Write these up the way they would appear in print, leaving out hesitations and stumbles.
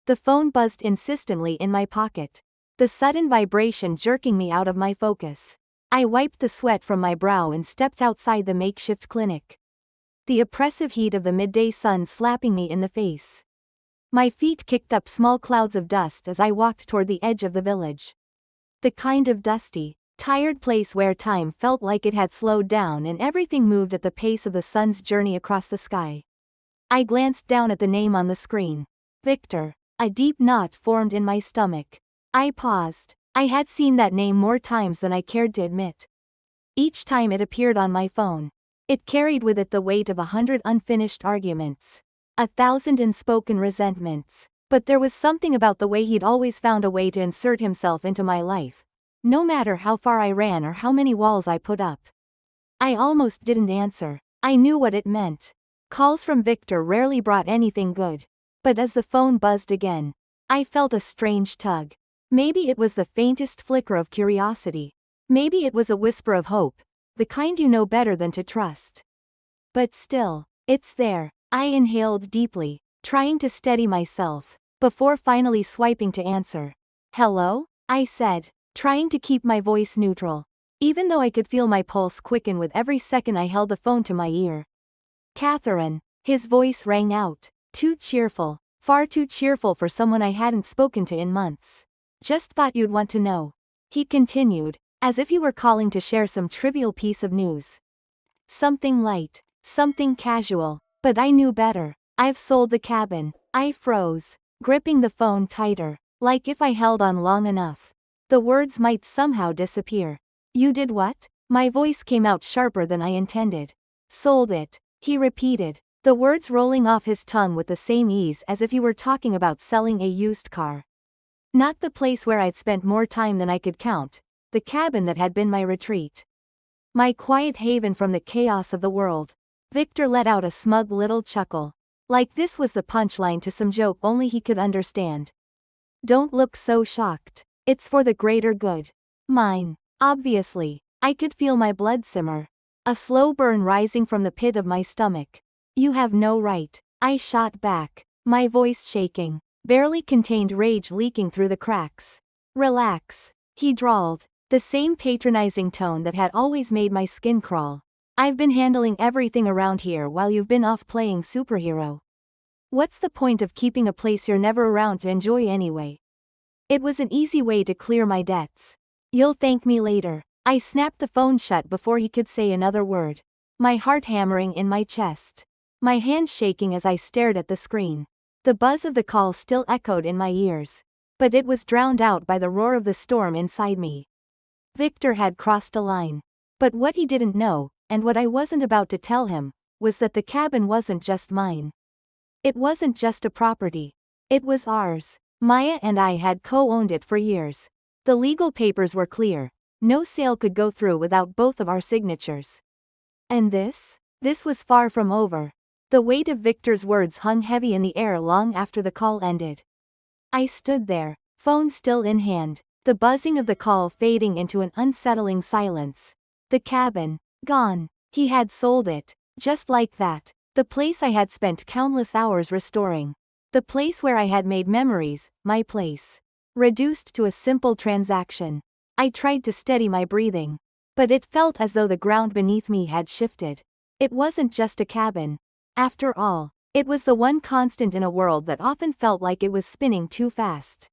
The phone buzzed insistently in my pocket. The sudden vibration jerking me out of my focus. I wiped the sweat from my brow and stepped outside the makeshift clinic. The oppressive heat of the midday sun slapping me in the face. My feet kicked up small clouds of dust as I walked toward the edge of the village. The kind of dusty, tired place where time felt like it had slowed down and everything moved at the pace of the sun's journey across the sky. I glanced down at the name on the screen. Victor. A deep knot formed in my stomach. I paused. I had seen that name more times than I cared to admit. Each time it appeared on my phone, it carried with it the weight of 100 unfinished arguments, 1,000 unspoken resentments. But there was something about the way he'd always found a way to insert himself into my life, no matter how far I ran or how many walls I put up. I almost didn't answer. I knew what it meant. Calls from Victor rarely brought anything good. But as the phone buzzed again, I felt a strange tug. Maybe it was the faintest flicker of curiosity. Maybe it was a whisper of hope, the kind you know better than to trust. But still, it's there. I inhaled deeply, trying to steady myself, before finally swiping to answer. Hello? I said, trying to keep my voice neutral, even though I could feel my pulse quicken with every second I held the phone to my ear. Catherine, his voice rang out. Too cheerful, far too cheerful for someone I hadn't spoken to in months. Just thought you'd want to know. He continued, as if he were calling to share some trivial piece of news. Something light, something casual, but I knew better. I've sold the cabin. I froze, gripping the phone tighter, like if I held on long enough, the words might somehow disappear. You did what? My voice came out sharper than I intended. Sold it, he repeated, the words rolling off his tongue with the same ease as if he were talking about selling a used car. Not the place where I'd spent more time than I could count, the cabin that had been my retreat. My quiet haven from the chaos of the world. Victor let out a smug little chuckle. Like this was the punchline to some joke only he could understand. Don't look so shocked. It's for the greater good. Mine. Obviously. I could feel my blood simmer. A slow burn rising from the pit of my stomach. You have no right. I shot back, my voice shaking, barely contained rage leaking through the cracks. Relax, he drawled, the same patronizing tone that had always made my skin crawl. I've been handling everything around here while you've been off playing superhero. What's the point of keeping a place you're never around to enjoy anyway? It was an easy way to clear my debts. You'll thank me later. I snapped the phone shut before he could say another word. My heart hammering in my chest. My hands shaking as I stared at the screen. The buzz of the call still echoed in my ears. But it was drowned out by the roar of the storm inside me. Victor had crossed a line. But what he didn't know, and what I wasn't about to tell him, was that the cabin wasn't just mine. It wasn't just a property. It was ours. Maya and I had co-owned it for years. The legal papers were clear. No sale could go through without both of our signatures. And this? This was far from over. The weight of Victor's words hung heavy in the air long after the call ended. I stood there, phone still in hand, the buzzing of the call fading into an unsettling silence. The cabin, gone. He had sold it, just like that. The place I had spent countless hours restoring. The place where I had made memories, my place. Reduced to a simple transaction. I tried to steady my breathing. But it felt as though the ground beneath me had shifted. It wasn't just a cabin. After all, it was the one constant in a world that often felt like it was spinning too fast.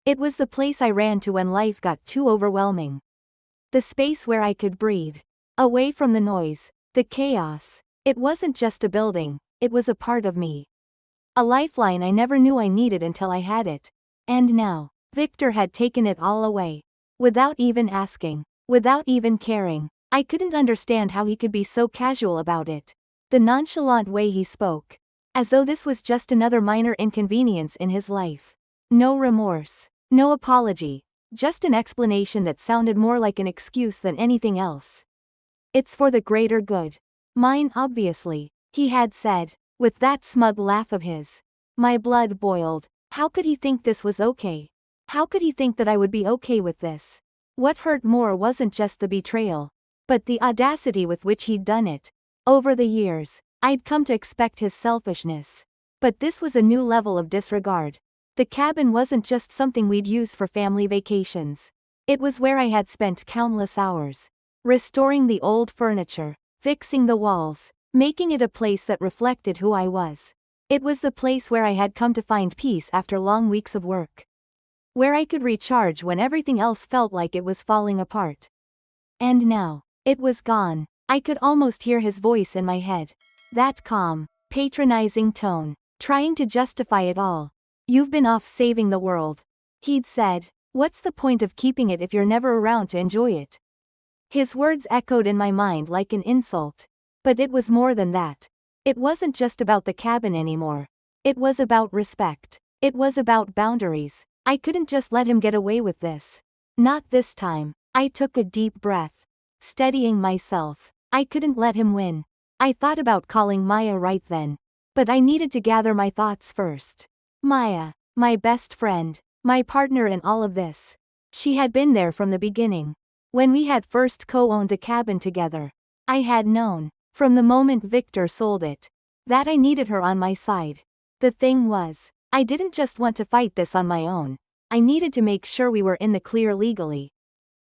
It was the place I ran to when life got too overwhelming. The space where I could breathe. Away from the noise, the chaos. It wasn't just a building, it was a part of me. A lifeline I never knew I needed until I had it. And now, Victor had taken it all away. Without even asking. Without even caring. I couldn't understand how he could be so casual about it. The nonchalant way he spoke. As though this was just another minor inconvenience in his life. No remorse. No apology. Just an explanation that sounded more like an excuse than anything else. It's for the greater good. Mine obviously, he had said, with that smug laugh of his. My blood boiled. How could he think this was okay? How could he think that I would be okay with this? What hurt more wasn't just the betrayal, but the audacity with which he'd done it. Over the years, I'd come to expect his selfishness. But this was a new level of disregard. The cabin wasn't just something we'd use for family vacations. It was where I had spent countless hours. Restoring the old furniture, fixing the walls, making it a place that reflected who I was. It was the place where I had come to find peace after long weeks of work. Where I could recharge when everything else felt like it was falling apart. And now, it was gone. I could almost hear his voice in my head. That calm, patronizing tone, trying to justify it all. "You've been off saving the world," he'd said. "What's the point of keeping it if you're never around to enjoy it?" His words echoed in my mind like an insult. But it was more than that. It wasn't just about the cabin anymore. It was about respect. It was about boundaries. I couldn't just let him get away with this. Not this time. I took a deep breath, steadying myself. I couldn't let him win. I thought about calling Maya right then. But I needed to gather my thoughts first. Maya, my best friend, my partner in all of this. She had been there from the beginning. When we had first co-owned the cabin together. I had known, from the moment Victor sold it, that I needed her on my side. The thing was, I didn't just want to fight this on my own. I needed to make sure we were in the clear legally.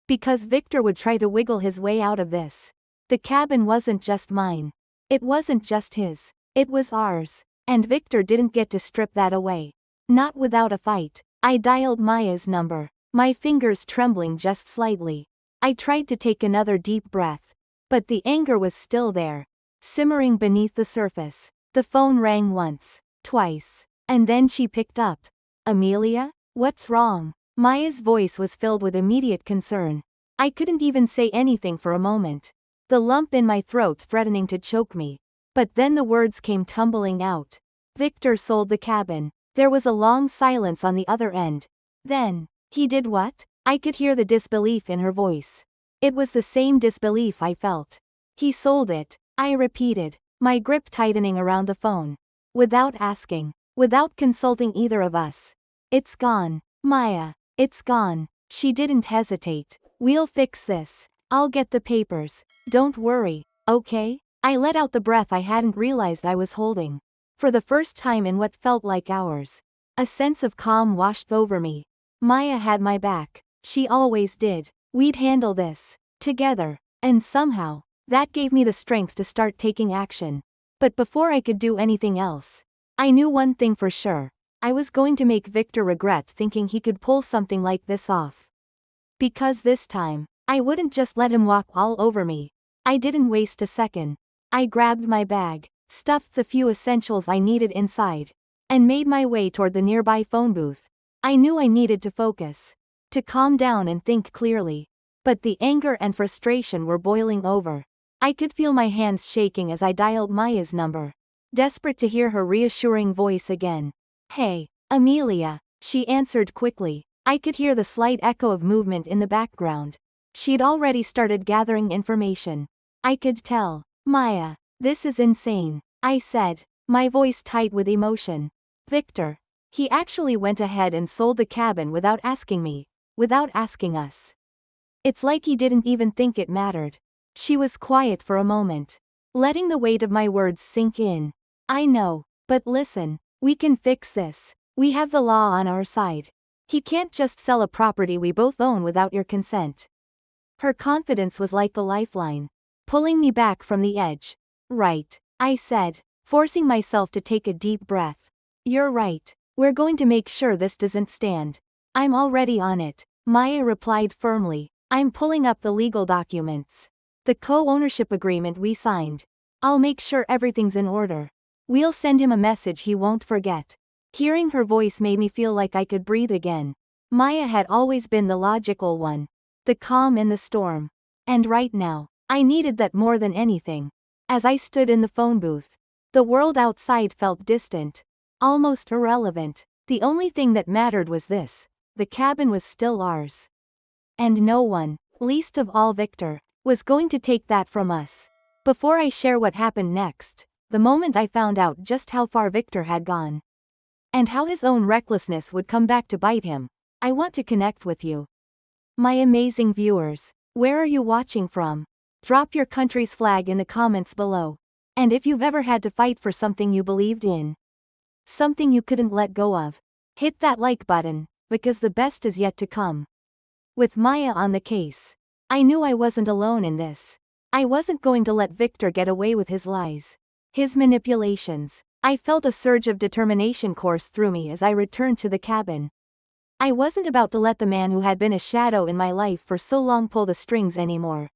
Because Victor would try to wiggle his way out of this. The cabin wasn't just mine. It wasn't just his. It was ours. And Victor didn't get to strip that away. Not without a fight. I dialed Maya's number, my fingers trembling just slightly. I tried to take another deep breath. But the anger was still there, simmering beneath the surface. The phone rang once, twice, and then she picked up. "Amelia? What's wrong?" Maya's voice was filled with immediate concern. I couldn't even say anything for a moment. The lump in my throat threatening to choke me. But then the words came tumbling out. "Victor sold the cabin." There was a long silence on the other end. Then, "He did what?" I could hear the disbelief in her voice. It was the same disbelief I felt. "He sold it," I repeated, my grip tightening around the phone. "Without asking. Without consulting either of us. It's gone, Maya. It's gone." She didn't hesitate. "We'll fix this. I'll get the papers. Don't worry, okay?" I let out the breath I hadn't realized I was holding. For the first time in what felt like hours. A sense of calm washed over me. Maya had my back. She always did. We'd handle this. Together. And somehow, that gave me the strength to start taking action. But before I could do anything else, I knew one thing for sure. I was going to make Victor regret thinking he could pull something like this off. Because this time, I wouldn't just let him walk all over me. I didn't waste a second. I grabbed my bag, stuffed the few essentials I needed inside, and made my way toward the nearby phone booth. I knew I needed to focus, to calm down and think clearly. But the anger and frustration were boiling over. I could feel my hands shaking as I dialed Maya's number, desperate to hear her reassuring voice again. "Hey, Amelia," she answered quickly. I could hear the slight echo of movement in the background. She'd already started gathering information. I could tell. "Maya, this is insane," I said, my voice tight with emotion. "Victor. He actually went ahead and sold the cabin without asking me, without asking us. It's like he didn't even think it mattered." She was quiet for a moment, letting the weight of my words sink in. "I know, but listen, we can fix this. We have the law on our side. He can't just sell a property we both own without your consent." Her confidence was like a lifeline, pulling me back from the edge. "Right," I said, forcing myself to take a deep breath. "You're right. We're going to make sure this doesn't stand." "I'm already on it," Maya replied firmly. "I'm pulling up the legal documents. The co-ownership agreement we signed. I'll make sure everything's in order. We'll send him a message he won't forget." Hearing her voice made me feel like I could breathe again. Maya had always been the logical one, the calm in the storm. And right now, I needed that more than anything. As I stood in the phone booth, the world outside felt distant, almost irrelevant. The only thing that mattered was this: the cabin was still ours. And no one, least of all Victor, was going to take that from us. Before I share what happened next, the moment I found out just how far Victor had gone, and how his own recklessness would come back to bite him, I want to connect with you. My amazing viewers, where are you watching from? Drop your country's flag in the comments below. And if you've ever had to fight for something you believed in, something you couldn't let go of, Hit that like button, because the best is yet to come. With Maya on the case, I knew I wasn't alone in this. I wasn't going to let Victor get away with his lies, his manipulations. I felt a surge of determination course through me as I returned to the cabin. I wasn't about to let the man who had been a shadow in my life for so long pull the strings anymore.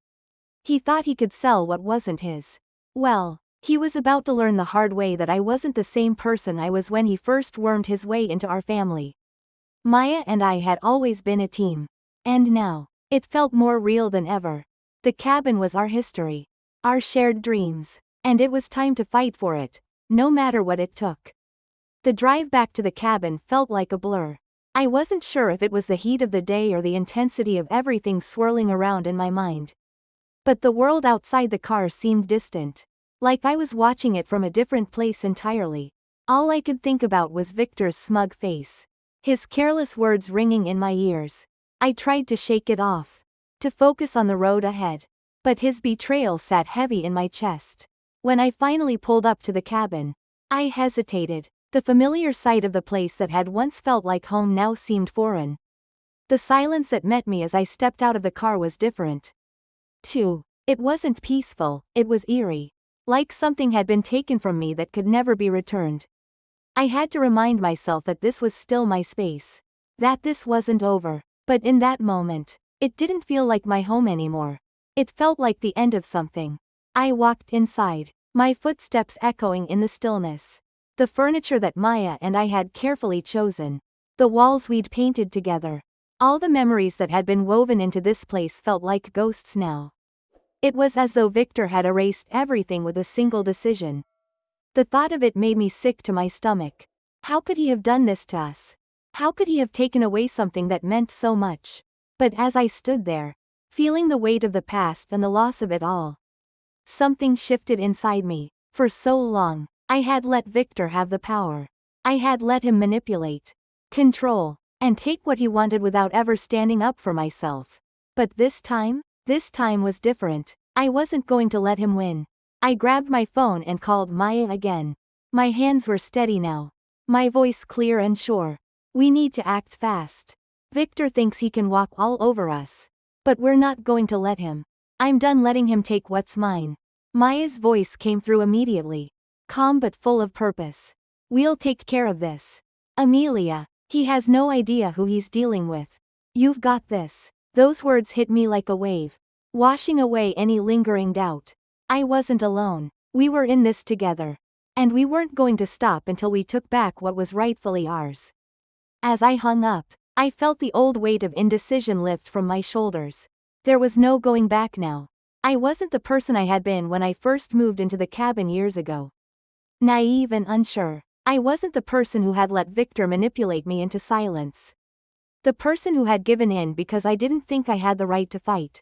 He thought he could sell what wasn't his. Well, he was about to learn the hard way that I wasn't the same person I was when he first wormed his way into our family. Maya and I had always been a team. And now, it felt more real than ever. The cabin was our history, our shared dreams, and it was time to fight for it, no matter what it took. The drive back to the cabin felt like a blur. I wasn't sure if it was the heat of the day or the intensity of everything swirling around in my mind. But the world outside the car seemed distant, like I was watching it from a different place entirely. All I could think about was Victor's smug face, his careless words ringing in my ears. I tried to shake it off, to focus on the road ahead, but his betrayal sat heavy in my chest. When I finally pulled up to the cabin, I hesitated. The familiar sight of the place that had once felt like home now seemed foreign. The silence that met me as I stepped out of the car was different, too. It wasn't peaceful, it was eerie. Like something had been taken from me that could never be returned. I had to remind myself that this was still my space, that this wasn't over. But in that moment, it didn't feel like my home anymore. It felt like the end of something. I walked inside, my footsteps echoing in the stillness. The furniture that Maya and I had carefully chosen, the walls we'd painted together, all the memories that had been woven into this place felt like ghosts now. It was as though Victor had erased everything with a single decision. The thought of it made me sick to my stomach. How could he have done this to us? How could he have taken away something that meant so much? But as I stood there, feeling the weight of the past and the loss of it all, something shifted inside me. For so long, I had let Victor have the power. I had let him manipulate, control, and take what he wanted without ever standing up for myself. But this time was different. I wasn't going to let him win. I grabbed my phone and called Maya again. My hands were steady now, my voice clear and sure. We need to act fast. Victor thinks he can walk all over us. But we're not going to let him. I'm done letting him take what's mine. Maya's voice came through immediately, calm but full of purpose. We'll take care of this. Amelia, he has no idea who he's dealing with. You've got this. Those words hit me like a wave, washing away any lingering doubt. I wasn't alone. We were in this together. And we weren't going to stop until we took back what was rightfully ours. As I hung up, I felt the old weight of indecision lift from my shoulders. There was no going back now. I wasn't the person I had been when I first moved into the cabin years ago. Naive and unsure. I wasn't the person who had let Victor manipulate me into silence. The person who had given in because I didn't think I had the right to fight.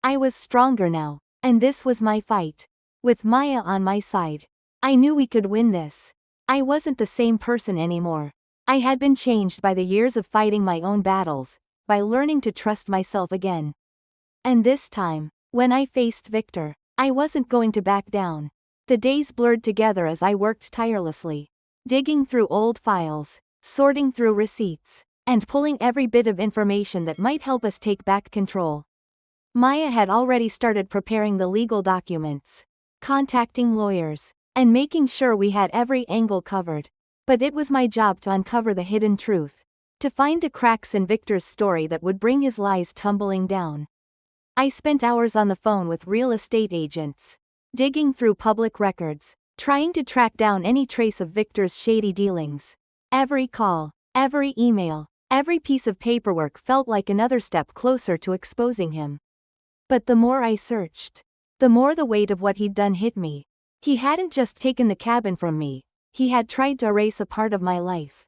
I was stronger now, and this was my fight. With Maya on my side, I knew we could win this. I wasn't the same person anymore. I had been changed by the years of fighting my own battles, by learning to trust myself again. And this time, when I faced Victor, I wasn't going to back down. The days blurred together as I worked tirelessly, digging through old files, sorting through receipts, and pulling every bit of information that might help us take back control. Maya had already started preparing the legal documents, contacting lawyers, and making sure we had every angle covered. But it was my job to uncover the hidden truth, to find the cracks in Victor's story that would bring his lies tumbling down. I spent hours on the phone with real estate agents, digging through public records, trying to track down any trace of Victor's shady dealings. Every call, every email, every piece of paperwork felt like another step closer to exposing him. But the more I searched, the more the weight of what he'd done hit me. He hadn't just taken the cabin from me. He had tried to erase a part of my life.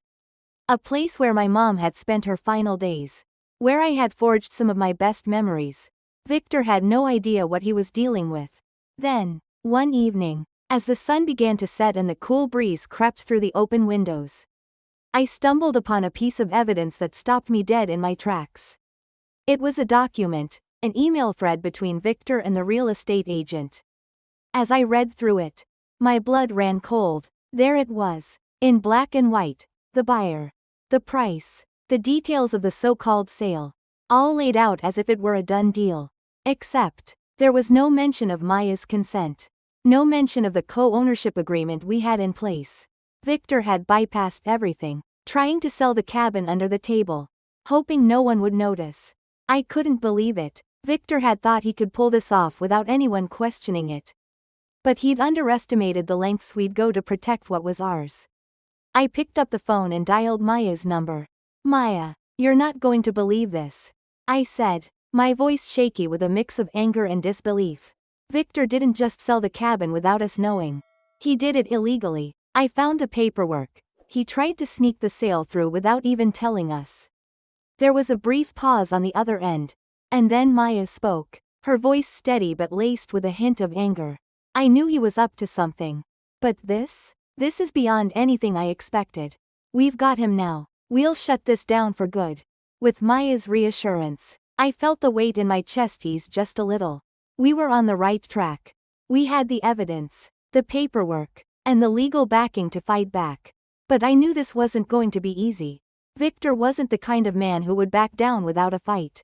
A place where my mom had spent her final days. Where I had forged some of my best memories. Victor had no idea what he was dealing with. Then, one evening, as the sun began to set and the cool breeze crept through the open windows, I stumbled upon a piece of evidence that stopped me dead in my tracks. It was a document, an email thread between Victor and the real estate agent. As I read through it, my blood ran cold. There it was, in black and white, the buyer, The price. The details of the so-called sale. All laid out as if it were a done deal. Except, there was no mention of Maya's consent. No mention of the co-ownership agreement we had in place. Victor had bypassed everything, trying to sell the cabin under the table, hoping no one would notice. I couldn't believe it. Victor had thought he could pull this off without anyone questioning it. But he'd underestimated the lengths we'd go to protect what was ours. I picked up the phone and dialed Maya's number. "Maya, you're not going to believe this," I said, my voice shaky with a mix of anger and disbelief. "Victor didn't just sell the cabin without us knowing. He did it illegally. I found the paperwork. He tried to sneak the sale through without even telling us." There was a brief pause on the other end, and then Maya spoke, her voice steady but laced with a hint of anger. "I knew he was up to something. But this is beyond anything I expected. We've got him now. We'll shut this down for good." With Maya's reassurance, I felt the weight in my chest ease just a little. We were on the right track. We had the evidence, the paperwork, and the legal backing to fight back. But I knew this wasn't going to be easy. Victor wasn't the kind of man who would back down without a fight.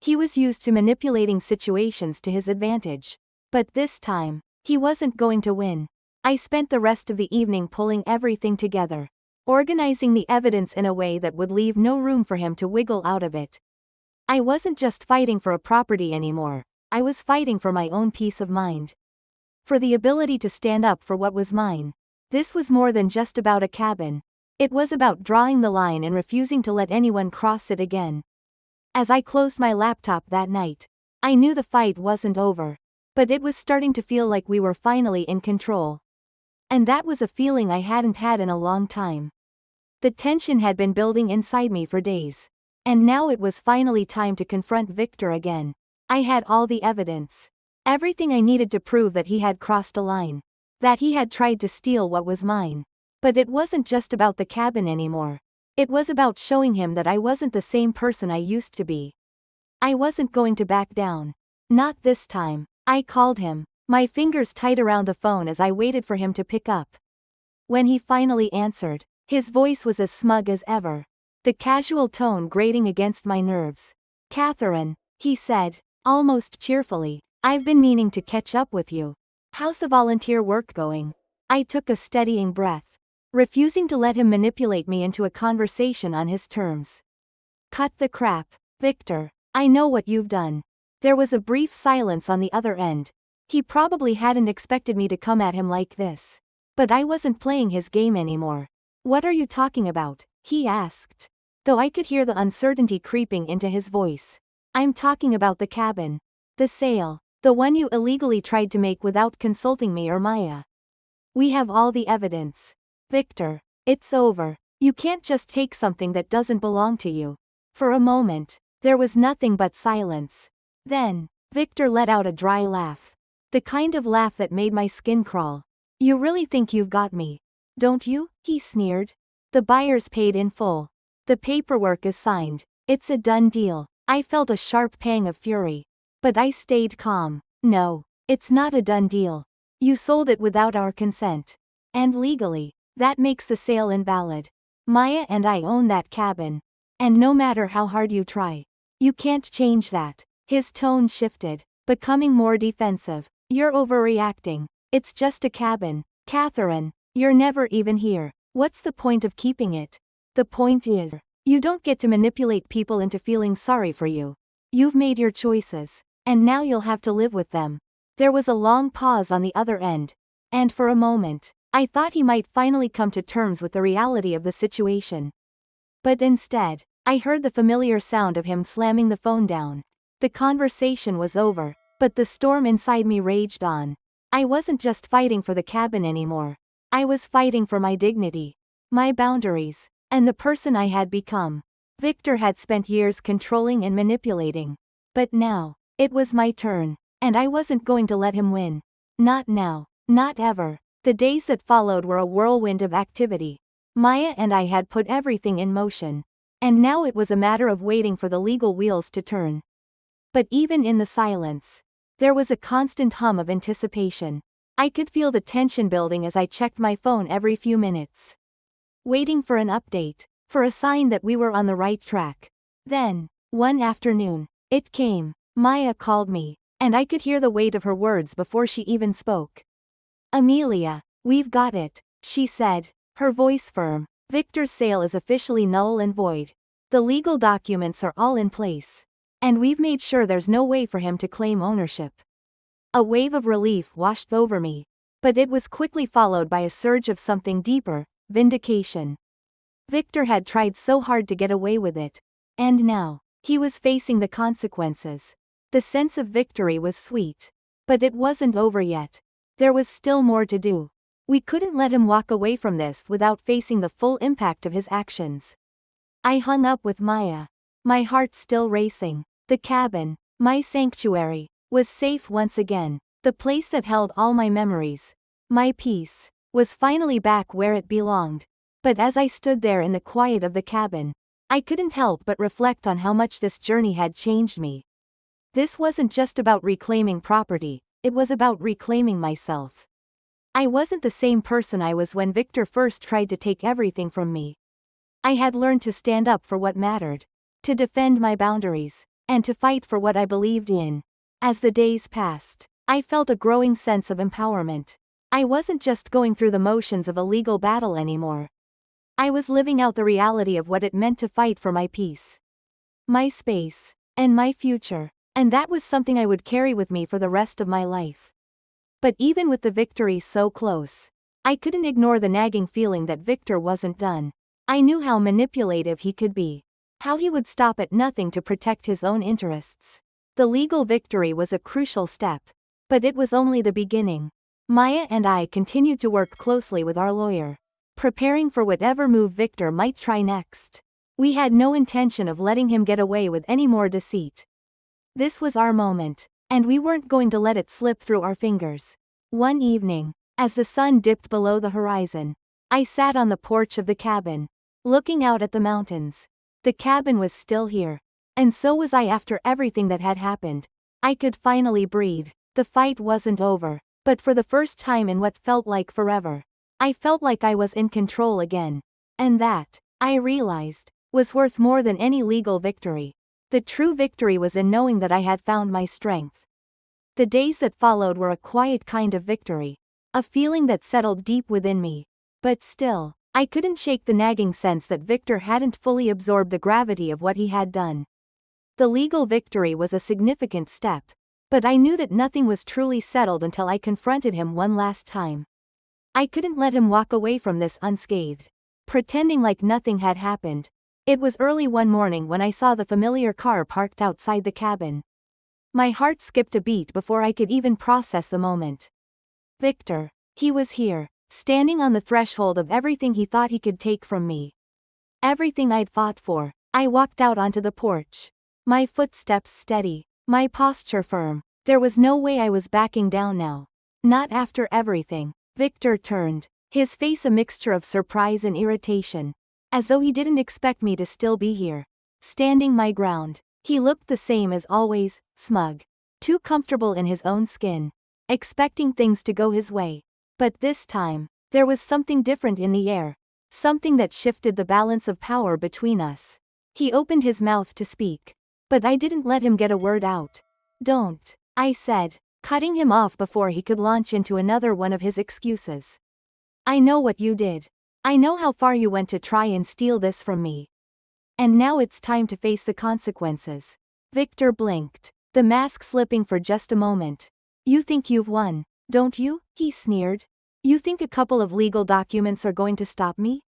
He was used to manipulating situations to his advantage. But this time, he wasn't going to win. I spent the rest of the evening pulling everything together, organizing the evidence in a way that would leave no room for him to wiggle out of it. I wasn't just fighting for a property anymore, I was fighting for my own peace of mind. For the ability to stand up for what was mine. This was more than just about a cabin. It was about drawing the line and refusing to let anyone cross it again. As I closed my laptop that night, I knew the fight wasn't over. But it was starting to feel like we were finally in control. And that was a feeling I hadn't had in a long time. The tension had been building inside me for days. And now it was finally time to confront Victor again. I had all the evidence. Everything I needed to prove that he had crossed a line. That he had tried to steal what was mine. But it wasn't just about the cabin anymore. It was about showing him that I wasn't the same person I used to be. I wasn't going to back down. Not this time. I called him, my fingers tight around the phone as I waited for him to pick up. When he finally answered, his voice was as smug as ever, the casual tone grating against my nerves. "Catherine," he said, almost cheerfully, "I've been meaning to catch up with you. How's the volunteer work going?" I took a steadying breath, refusing to let him manipulate me into a conversation on his terms. "Cut the crap, Victor. I know what you've done." There was a brief silence on the other end. He probably hadn't expected me to come at him like this. But I wasn't playing his game anymore. "What are you talking about?" he asked, though I could hear the uncertainty creeping into his voice. "I'm talking about the cabin. The sale. The one you illegally tried to make without consulting me or Maya. We have all the evidence. Victor, it's over. You can't just take something that doesn't belong to you." For a moment, there was nothing but silence. Then, Victor let out a dry laugh. The kind of laugh that made my skin crawl. "You really think you've got me, don't you?" he sneered. "The buyer's paid in full. The paperwork is signed. It's a done deal." I felt a sharp pang of fury. But I stayed calm. "No, it's not a done deal. You sold it without our consent. And legally, that makes the sale invalid. Maya and I own that cabin. And no matter how hard you try, you can't change that." His tone shifted, becoming more defensive. "You're overreacting. It's just a cabin. Catherine, you're never even here. What's the point of keeping it? The point is, you don't get to manipulate people into feeling sorry for you. You've made your choices, and now you'll have to live with them." There was a long pause on the other end, and for a moment, I thought he might finally come to terms with the reality of the situation. But instead, I heard the familiar sound of him slamming the phone down. The conversation was over, but the storm inside me raged on. I wasn't just fighting for the cabin anymore. I was fighting for my dignity, my boundaries, and the person I had become. Victor had spent years controlling and manipulating. But now, it was my turn, and I wasn't going to let him win. Not now, not ever. The days that followed were a whirlwind of activity. Maya and I had put everything in motion. And now it was a matter of waiting for the legal wheels to turn. But even in the silence, there was a constant hum of anticipation. I could feel the tension building as I checked my phone every few minutes, waiting for an update, for a sign that we were on the right track. Then, one afternoon, it came. Maya called me, and I could hear the weight of her words before she even spoke. "Amelia, we've got it," she said, her voice firm. "Victor's sale is officially null and void. The legal documents are all in place. And we've made sure there's no way for him to claim ownership." A wave of relief washed over me, but it was quickly followed by a surge of something deeper, vindication. Victor had tried so hard to get away with it, and now, he was facing the consequences. The sense of victory was sweet. But it wasn't over yet. There was still more to do. We couldn't let him walk away from this without facing the full impact of his actions. I hung up with Maya, my heart still racing. The cabin, my sanctuary, was safe once again. The place that held all my memories, my peace, was finally back where it belonged. But as I stood there in the quiet of the cabin, I couldn't help but reflect on how much this journey had changed me. This wasn't just about reclaiming property, it was about reclaiming myself. I wasn't the same person I was when Victor first tried to take everything from me. I had learned to stand up for what mattered, to defend my boundaries, and to fight for what I believed in. As the days passed, I felt a growing sense of empowerment. I wasn't just going through the motions of a legal battle anymore. I was living out the reality of what it meant to fight for my peace, my space, and my future. And that was something I would carry with me for the rest of my life. But even with the victory so close, I couldn't ignore the nagging feeling that Victor wasn't done. I knew how manipulative he could be, how he would stop at nothing to protect his own interests. The legal victory was a crucial step, but it was only the beginning. Maya and I continued to work closely with our lawyer, preparing for whatever move Victor might try next. We had no intention of letting him get away with any more deceit. This was our moment, and we weren't going to let it slip through our fingers. One evening, as the sun dipped below the horizon, I sat on the porch of the cabin, looking out at the mountains. The cabin was still here, and so was I after everything that had happened. I could finally breathe. The fight wasn't over, but for the first time in what felt like forever, I felt like I was in control again. And that, I realized, was worth more than any legal victory. The true victory was in knowing that I had found my strength. The days that followed were a quiet kind of victory, a feeling that settled deep within me. But still, I couldn't shake the nagging sense that Victor hadn't fully absorbed the gravity of what he had done. The legal victory was a significant step, but I knew that nothing was truly settled until I confronted him one last time. I couldn't let him walk away from this unscathed, pretending like nothing had happened. It was early one morning when I saw the familiar car parked outside the cabin. My heart skipped a beat before I could even process the moment. Victor. He was here, standing on the threshold of everything he thought he could take from me. Everything I'd fought for. I walked out onto the porch, my footsteps steady, my posture firm. There was no way I was backing down now. Not after everything. Victor turned, his face a mixture of surprise and irritation, as though he didn't expect me to still be here, standing my ground. He looked the same as always, smug, too comfortable in his own skin, expecting things to go his way. But this time, there was something different in the air, something that shifted the balance of power between us. He opened his mouth to speak, but I didn't let him get a word out. "Don't," I said, cutting him off before he could launch into another one of his excuses. "I know what you did. I know how far you went to try and steal this from me. And now it's time to face the consequences." Victor blinked, the mask slipping for just a moment. "You think you've won, don't you?" he sneered. "You think a couple of legal documents are going to stop me?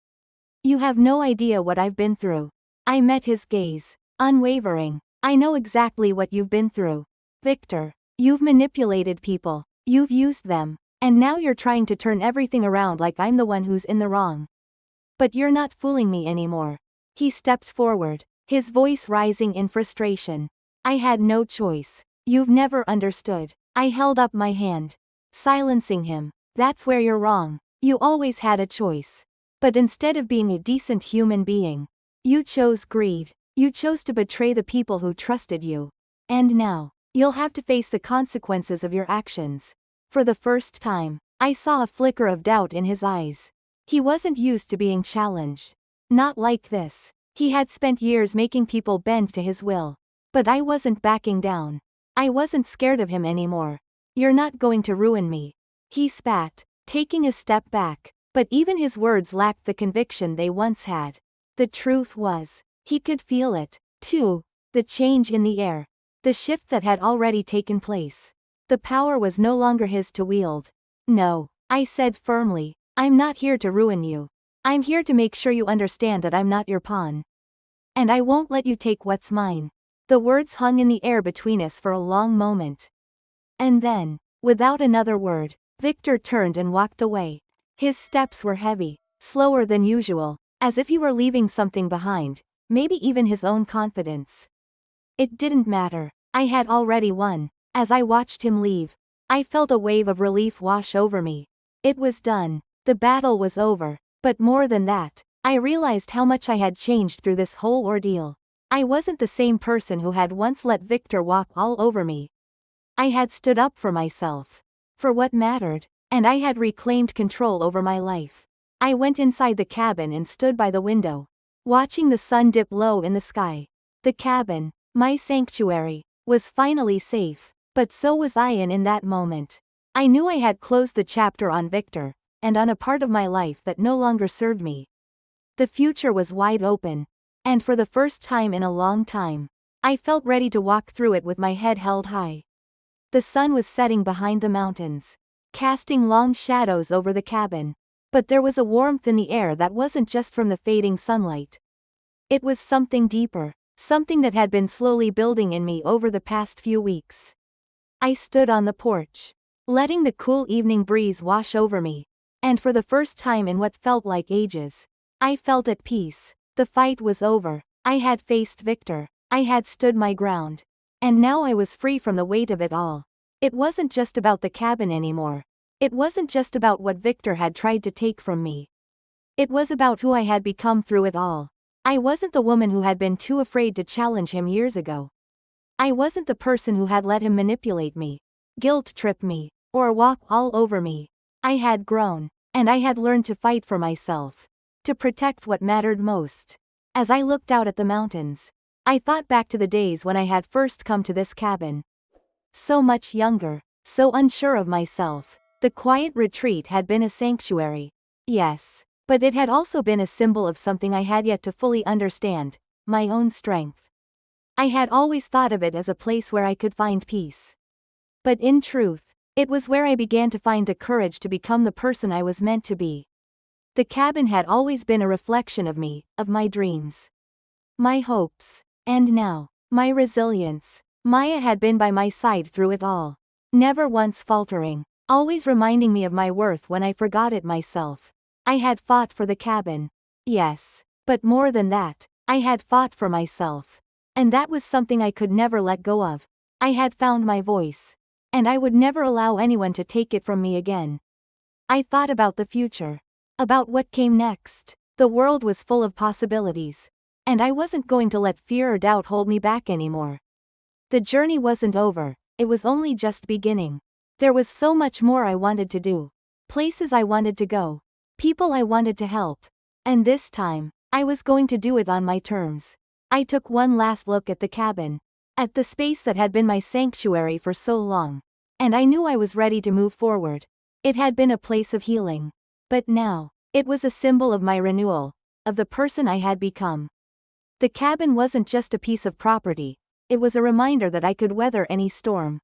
You have no idea what I've been through." I met his gaze, unwavering. "I know exactly what you've been through, Victor. You've manipulated people, you've used them, and now you're trying to turn everything around like I'm the one who's in the wrong. But you're not fooling me anymore." He stepped forward, his voice rising in frustration. "I had no choice. You've never understood." I held up my hand, silencing him. "That's where you're wrong. You always had a choice. But instead of being a decent human being, you chose greed. You chose to betray the people who trusted you. And now, you'll have to face the consequences of your actions." For the first time, I saw a flicker of doubt in his eyes. He wasn't used to being challenged. Not like this. He had spent years making people bend to his will. But I wasn't backing down. I wasn't scared of him anymore. You're not going to ruin me. He spat, taking a step back, but even his words lacked the conviction they once had. The truth was, he could feel it, too, the change in the air, the shift that had already taken place. The power was no longer his to wield. No, I said firmly, I'm not here to ruin you. I'm here to make sure you understand that I'm not your pawn. And I won't let you take what's mine. The words hung in the air between us for a long moment. And then, without another word, Victor turned and walked away. His steps were heavy, slower than usual, as if he were leaving something behind, maybe even his own confidence. It didn't matter. I had already won. As I watched him leave, I felt a wave of relief wash over me. It was done. The battle was over. But more than that, I realized how much I had changed through this whole ordeal. I wasn't the same person who had once let Victor walk all over me. I had stood up for myself, for what mattered, and I had reclaimed control over my life. I went inside the cabin and stood by the window, watching the sun dip low in the sky. The cabin, my sanctuary, was finally safe, but so was I in that moment. I knew I had closed the chapter on Victor, and on a part of my life that no longer served me. The future was wide open, and for the first time in a long time, I felt ready to walk through it with my head held high. The sun was setting behind the mountains, casting long shadows over the cabin, but there was a warmth in the air that wasn't just from the fading sunlight. It was something deeper, something that had been slowly building in me over the past few weeks. I stood on the porch, letting the cool evening breeze wash over me. And for the first time in what felt like ages, I felt at peace. The fight was over. I had faced Victor. I had stood my ground. And now I was free from the weight of it all. It wasn't just about the cabin anymore. It wasn't just about what Victor had tried to take from me. It was about who I had become through it all. I wasn't the woman who had been too afraid to challenge him years ago. I wasn't the person who had let him manipulate me, guilt trip me, or walk all over me. I had grown, and I had learned to fight for myself, to protect what mattered most. As I looked out at the mountains, I thought back to the days when I had first come to this cabin. So much younger, so unsure of myself. The quiet retreat had been a sanctuary. Yes, but it had also been a symbol of something I had yet to fully understand, my own strength. I had always thought of it as a place where I could find peace. But in truth, it was where I began to find the courage to become the person I was meant to be. The cabin had always been a reflection of me, of my dreams, my hopes, and now, my resilience. Maya had been by my side through it all, never once faltering, always reminding me of my worth when I forgot it myself. I had fought for the cabin. Yes, but more than that, I had fought for myself. And that was something I could never let go of. I had found my voice. And I would never allow anyone to take it from me again. I thought about the future. About what came next. The world was full of possibilities. And I wasn't going to let fear or doubt hold me back anymore. The journey wasn't over, it was only just beginning. There was so much more I wanted to do. Places I wanted to go. People I wanted to help. And this time, I was going to do it on my terms. I took one last look at the cabin. At the space that had been my sanctuary for so long. And I knew I was ready to move forward. It had been a place of healing. But now, it was a symbol of my renewal, of the person I had become. The cabin wasn't just a piece of property, it was a reminder that I could weather any storm.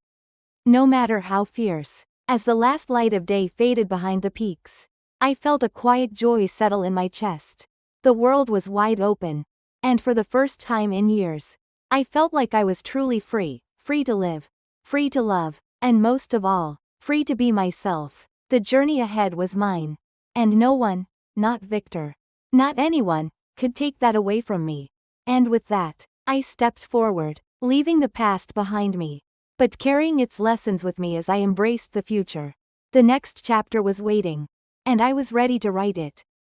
No matter how fierce. As the last light of day faded behind the peaks, I felt a quiet joy settle in my chest. The world was wide open. And for the first time in years, I felt like I was truly free, free to live, free to love, and most of all, free to be myself. The journey ahead was mine. And no one, not Victor, not anyone, could take that away from me. And with that, I stepped forward, leaving the past behind me, but carrying its lessons with me as I embraced the future. The next chapter was waiting, and I was ready to write it.